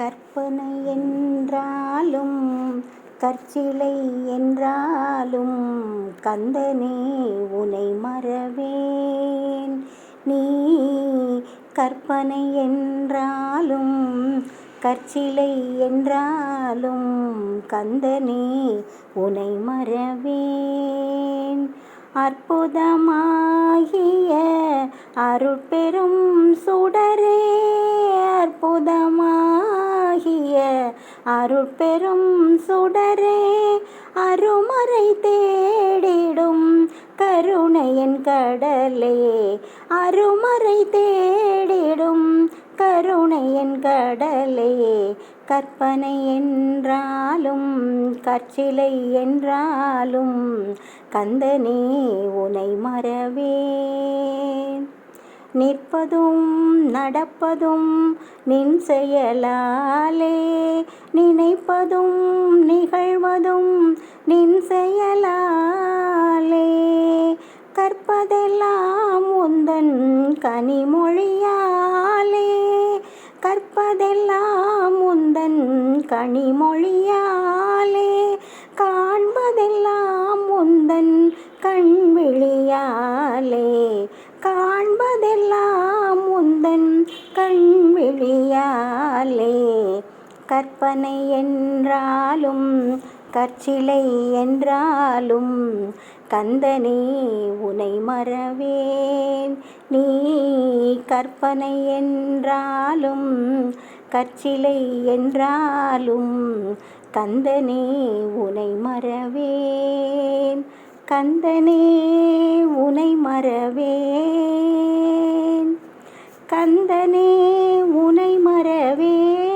கற்பனை என்றாலும் கற்சிலை என்றாலும் கந்தனே உனை மறவேன். நீ கற்பனை என்றாலும் கற்சிலை என்றாலும் கந்தனே உனை மறவேன். அற்புதமாகிய அருட்பெரும் சுடரே, அற்புதமாகிய அருட்பெரும் சுடரே, அருமறை தேடிடும் கருணையின் கடலே, அருமறை தேடிடும் கருணையின் கடலே. கற்பனை என்றாலும் கற்சிலை என்றாலும் கந்தனே உனை மறவேன். நிற்பதும் நடப்பதும் நின் செயலாலே, நினைப்பதும் நிகழ்வதும் நின் செயலாலே. கற்பதெல்லாம் உந்தன் கனிமொழியாலே, கற்பதெல்லாம் உந்தன் கனிமொழியாலே. காண்பதெல்லாம் உந்தன் கண்விழியாலே, காண்பதெல்லாம் உந்தன் கண்விழியாலே. கற்பனை என்றாலும் கற்சிலை என்றாலும் கந்தனே உனை மறவேன். நீ கற்பனை என்றாலும் கற்சிலை என்றாலும் கந்தனே உனை மறவேன். கந்தனே உனை மறவேன். கந்தனே உனை மறவேன்.